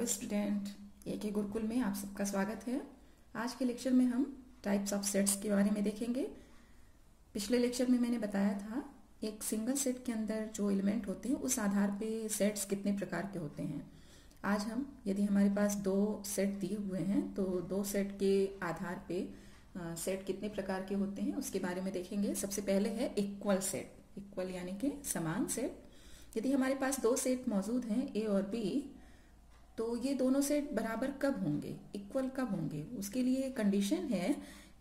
Student, एक गुरुकुल में आप सबका स्वागत है। आज के लेक्चर में हम टाइप्स ऑफ सेट्स के बारे में देखेंगे। पिछले लेक्चर में मैंने बताया था एक सिंगल सेट के अंदर जो एलिमेंट होते हैं उस आधार पे सेट्स कितने प्रकार के होते हैं। आज हम यदि हमारे पास दो सेट दिए हुए हैं तो दो सेट के आधार पे सेट कितने प्रकार के होते हैं उसके बारे में देखेंगे। सबसे पहले है इक्वल सेट, इक्वल यानी कि समान सेट। यदि हमारे पास दो सेट मौजूद हैं ए और बी, तो ये दोनों सेट बराबर कब होंगे, इक्वल कब होंगे। उसके लिए कंडीशन है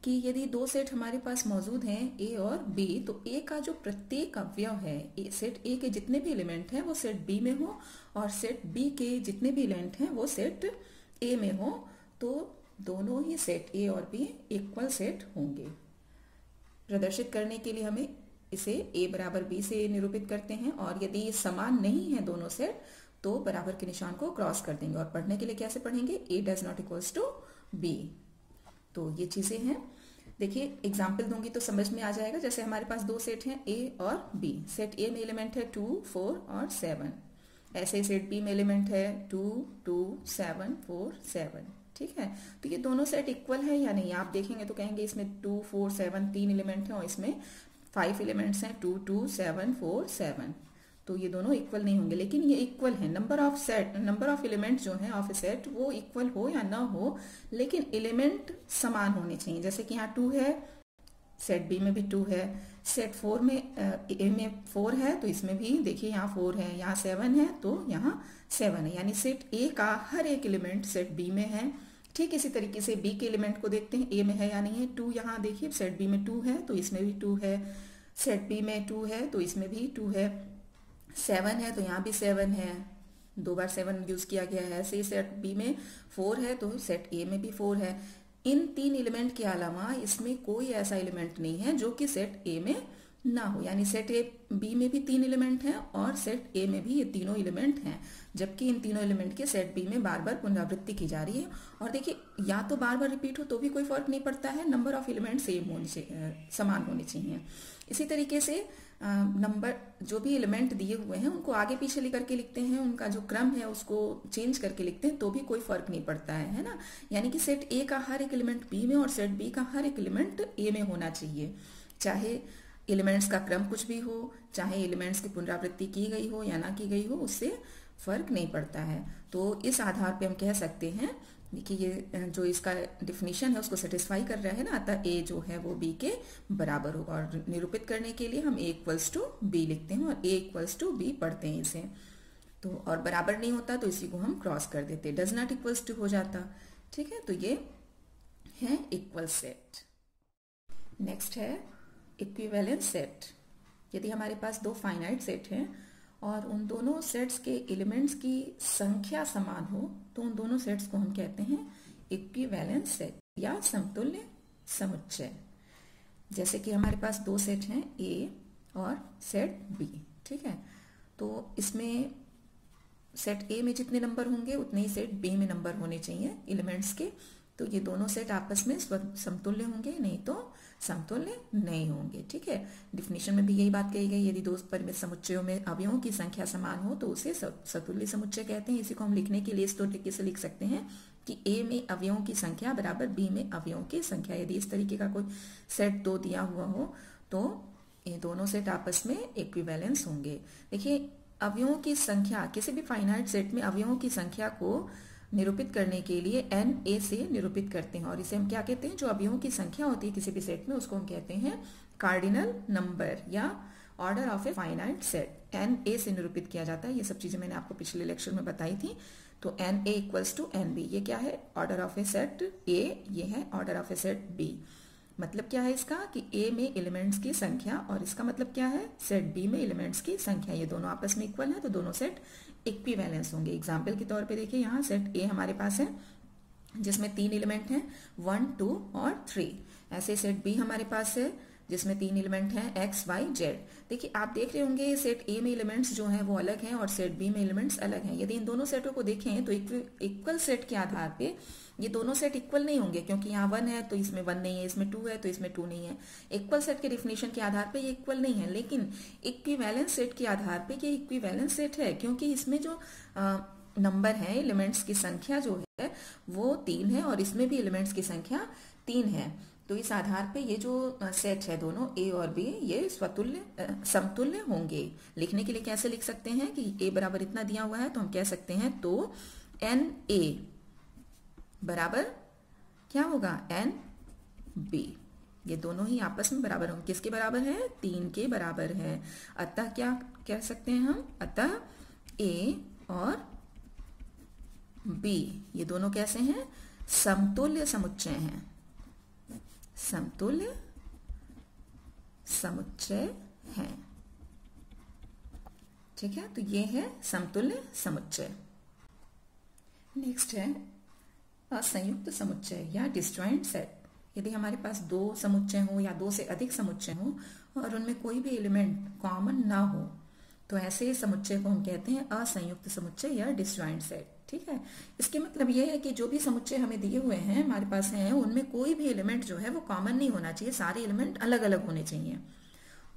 कि यदि दो सेट हमारे पास मौजूद हैं ए और बी, तो ए का जो प्रत्येक अवयव है, सेट ए के जितने भी एलिमेंट हैं वो सेट बी में हो और सेट बी के जितने भी एलिमेंट हैं वो सेट ए में हो, तो दोनों ही सेट ए और बी इक्वल सेट होंगे। प्रदर्शित करने के लिए हमें इसे ए बराबर बी से निरूपित करते हैं, और यदि ये समान नहीं है दोनों सेट तो बराबर के निशान को क्रॉस कर देंगे। और पढ़ने के लिए कैसे पढ़ेंगे, A does not equals to B. तो ये चीजें हैं। देखिए एग्जाम्पल दूंगी तो समझ में आ जाएगा। जैसे हमारे पास दो सेट हैं ए और बी। सेट ए में एलिमेंट है 2, 4 और 7। ऐसे सेट बी में एलिमेंट है 2, 2, 7, 4, 7। ठीक है, तो ये दोनों सेट इक्वल है या नहीं। आप देखेंगे तो कहेंगे इसमें 2, 4, 7 तीन एलिमेंट हैं और इसमें 5 एलिमेंट्स हैं 2, 2, 7, 4, 7। तो ये दोनों इक्वल नहीं होंगे, लेकिन ये इक्वल है। नंबर ऑफ एलिमेंट जो है ऑफ ए सेट वो इक्वल हो या ना हो, लेकिन एलिमेंट समान होने चाहिए। जैसे कि यहाँ 2 है, सेट बी में भी 2 है। सेट 4 में ए में 4 है तो इसमें भी देखिए यहाँ 4 है। यहाँ 7 है तो यहाँ 7 है, यानी सेट ए का हर एक एलिमेंट सेट बी में है। ठीक इसी तरीके से बी के एलिमेंट को देखते हैं, ए में है या नहीं है। 2 यहाँ देखिए सेट बी में 2 है तो इसमें भी 2 है। सेट बी में 2 है तो इसमें भी 2 है। 7 है तो यहाँ भी 7 है, 2 बार 7 यूज किया गया है। ऐसे सेट बी में 4 है तो सेट ए में भी 4 है। इन तीन एलिमेंट के अलावा इसमें कोई ऐसा एलिमेंट नहीं है जो कि सेट ए में ना हो, यानी सेट ए बी में भी 3 एलिमेंट हैं और सेट ए में भी ये तीनों एलिमेंट हैं, जबकि इन तीनों एलिमेंट के सेट बी में बार बार पुनरावृत्ति की जा रही है। और देखिए या तो बार बार रिपीट हो तो भी कोई फर्क नहीं पड़ता है, नंबर ऑफ एलिमेंट सेम होने चाहिए, समान होने चाहिए। इसी तरीके से नंबर जो भी एलिमेंट दिए हुए हैं उनको आगे पीछे लेकर के लिखते हैं, उनका जो क्रम है उसको चेंज करके लिखते हैं तो भी कोई फर्क नहीं पड़ता है ना। यानी कि सेट ए का हर एक एलिमेंट बी में और सेट बी का हर एक एलिमेंट ए में होना चाहिए, चाहे एलिमेंट्स का क्रम कुछ भी हो, चाहे एलिमेंट्स की पुनरावृत्ति की गई हो या ना की गई हो, उससे फर्क नहीं पड़ता है। तो इस आधार पे हम कह सकते हैं कि ये जो इसका डिफिनीशन है उसको सेटिस्फाई कर रहा है ना, अतः ए जो है वो बी के बराबर होगा। और निरूपित करने के लिए हम ए इक्वल्स टू बी लिखते हैं और ए इक्वल्स टू बी पढ़ते हैं इसे। तो और बराबर नहीं होता तो इसी को हम क्रॉस कर देते, डज नॉट इक्वल्स टू हो जाता। ठीक है, तो ये है इक्वल सेट। नेक्स्ट है इक्विवेलेंट सेट। यदि हमारे पास दो फाइनाइट सेट हैं और उन दोनों सेट्स के एलिमेंट्स की संख्या समान हो तो उन दोनों सेट्स को हम कहते हैं इक्विवेलेंट सेट या समतुल्य समुच्चय। जैसे कि हमारे पास दो सेट हैं ए और सेट बी। ठीक है, तो इसमें सेट ए में जितने नंबर होंगे उतने ही सेट बी में नंबर होने चाहिए एलिमेंट्स के। तो ये दोनों सेट आपस में समतुल्य होंगे, नहीं तो समतुल्य नहीं होंगे। ठीक है, डिफिनीशन में भी यही बात कही गई, यदि दो परिमित समुच्चयों में अवयवों की संख्या समान हो तो उसे सतुल्य समुच्चय कहते हैं। इसी को हम लिखने के लिए इस तरीके से लिख सकते हैं कि ए में अवयवों की संख्या बराबर बी में अवयवों की संख्या। यदि इस तरीके का कोई सेट दो दिया हुआ हो तो ये दोनों सेट आपस में इक्विवेलेंस होंगे। देखिए अवयवों की संख्या, किसी भी फाइनाइट सेट में अवयवों की संख्या को निरूपित करने के लिए एन ए से निरूपित करते हैं, और इसे हम क्या कहते हैं, जो अवयवों की संख्या होती है किसी भी सेट में उसको हम कहते हैं कार्डिनल नंबर या order of a finite set. N A से निरूपित किया जाता है। ये सब चीजें मैंने आपको पिछले लेक्चर में बताई थी। तो N A equals to N B, ये क्या है, order of a set A, ये है order of a set B. मतलब क्या है इसका कि ए में एलिमेंट्स की संख्या, और इसका मतलब क्या है, सेट बी में एलिमेंट्स की संख्या, ये दोनों आपस में इक्वल है तो दोनों सेट इक्विवेलेंस होंगे। एग्जाम्पल के तौर पे देखिए यहाँ सेट ए हमारे पास है जिसमें 3 एलिमेंट हैं 1, 2 और 3। ऐसे सेट बी हमारे पास है जिसमें 3 एलिमेंट हैं x, y, z। देखिए आप देख रहे होंगे सेट ए में एलिमेंट्स जो हैं वो अलग हैं और सेट बी में एलिमेंट्स अलग हैं। यदि इन दोनों सेटों को देखें तो इक्वल सेट के आधार पे ये दोनों सेट इक्वल नहीं होंगे, क्योंकि यहाँ 1 है तो इसमें 1 नहीं है, इसमें 2 है तो इसमें 2 नहीं है। इक्वल सेट के डिफिनेशन के आधार पे ये इक्वल नहीं है, लेकिन इक्विवेलेंस सेट के आधार पे ये इक्विवेलेंस सेट है, क्योंकि इसमें जो नंबर है, एलिमेंट्स की संख्या जो है वो 3 है और इसमें भी एलिमेंट्स की संख्या 3 है। तो इस आधार पे ये जो सेट है दोनों ए और बी ये समतुल्य होंगे। लिखने के लिए कैसे लिख सकते हैं कि ए बराबर इतना दिया हुआ है तो हम कह सकते हैं तो एन ए बराबर क्या होगा, एन बी। ये दोनों ही आपस में बराबर होंगे। किसके बराबर है, 3 के बराबर है। अतः क्या कह सकते हैं हम, अतः ए और बी ये दोनों कैसे हैं, समतुल्य समुच्चय हैं, समतुल्य समुच्चय हैं। ठीक है, तो ये है समतुल्य समुच्चय। नेक्स्ट है असंयुक्त समुच्चय या डिसजॉइंट सेट। यदि हमारे पास दो समुच्चय हो या दो से अधिक समुच्चय हो और उनमें कोई भी एलिमेंट कॉमन ना हो तो ऐसे समुच्चय को हम कहते हैं असंयुक्त समुच्चय या डिसजॉइंट सेट। ठीक है, इसके मतलब ये है कि जो भी समुच्चय हमें दिए हुए हैं हमारे पास हैं उनमें कोई भी एलिमेंट जो है वो कॉमन नहीं होना चाहिए, सारे एलिमेंट अलग अलग होने चाहिए।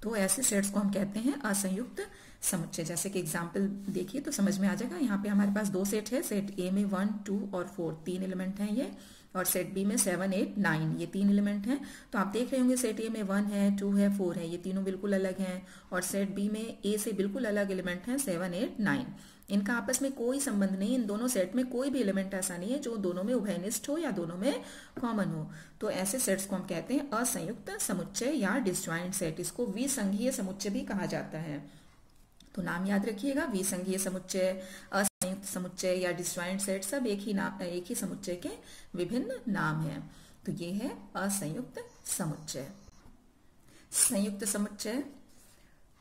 तो ऐसे सेट्स को हम कहते हैं असंयुक्त समुच्चय। जैसे कि एग्जाम्पल देखिए तो समझ में आ जाएगा। यहाँ पे हमारे पास दो सेट है, सेट ए में 1, 2 और 4 तीन एलिमेंट हैं ये, और सेट बी में 7, 8, 9 ये तीन एलिमेंट हैं। तो आप देख रहे होंगे सेट ए में 1 है, 2 है, 4 है, ये तीनों बिल्कुल अलग हैं, और सेट बी में ए से बिल्कुल अलग एलिमेंट हैं 7, 8, 9। इनका आपस में कोई संबंध नहीं, इन दोनों सेट में कोई भी एलिमेंट ऐसा नहीं है जो दोनों में उभयनिष्ठ हो या दोनों में कॉमन हो। तो ऐसे सेट्स को हम कहते हैं असंयुक्त समुच्चय या डिसजॉइंट सेट। इसको विसंघीय समुच्चय भी कहा जाता है। तो नाम याद रखिएगा, विसंघीय समुच्चय, असंयुक्त समुच्चय या डिसजॉइंट सेट सब एक ही समुच्चय के विभिन्न नाम हैं। तो ये है असंयुक्त समुच्चय। संयुक्त समुच्चय,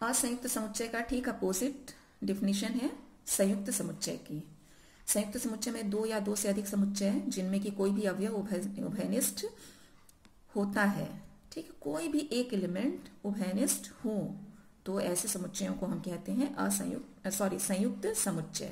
असंयुक्त समुच्चय का ठीक अपोजिट डिफिनीशन है संयुक्त समुच्चय की। संयुक्त समुच्चय में दो या दो से अधिक समुच्चय हैं जिनमें कि कोई भी अवयव उभयनिष्ठ होता है। ठीक है, कोई भी एक एलिमेंट उभयनिष्ठ हो तो ऐसे समुच्चयों को हम कहते हैं संयुक्त समुच्चय।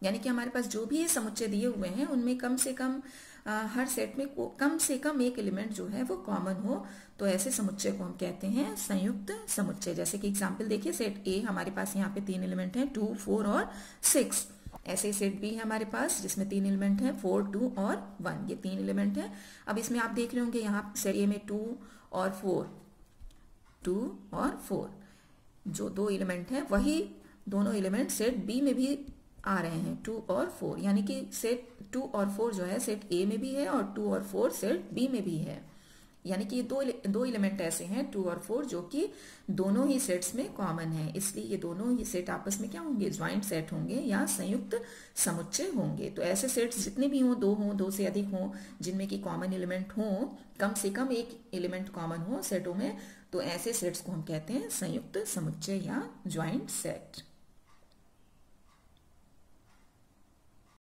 यानी कि हमारे पास जो भी ये समुच्चय दिए हुए हैं उनमें कम से कम हर सेट में कम से कम एक एलिमेंट जो है वो कॉमन हो, तो ऐसे समुच्चय को हम कहते हैं संयुक्त समुच्चय। जैसे कि एग्जांपल देखिए, सेट ए हमारे पास यहाँ पे तीन एलिमेंट हैं 2, 4 और 6। ऐसे सेट बी है हमारे पास जिसमें तीन एलिमेंट हैं 4, 2 और 1, ये तीन एलिमेंट हैं। अब इसमें आप देख रहे होंगे यहाँ सेट ए में 2 और 4 जो दो एलिमेंट हैं वही दोनों एलिमेंट सेट बी में भी आ रहे हैं 2 और 4, यानी कि सेट 2 और 4 जो है सेट ए में भी है और 2 और 4 सेट बी में भी है। यानी कि ये दो एलिमेंट ऐसे हैं 2 और 4 जो कि दोनों ही सेट्स में कॉमन है, इसलिए ये दोनों ही सेट आपस में क्या होंगे, ज्वाइंट सेट होंगे या संयुक्त समुच्चय होंगे। तो ऐसे सेट्स जितने भी हों, दो से अधिक हों, जिनमें कि कॉमन एलिमेंट हों, कम से कम एक एलिमेंट कॉमन हो सेटों में, तो ऐसे सेट्स को हम कहते हैं संयुक्त समुच्चय या ज्वाइंट सेट।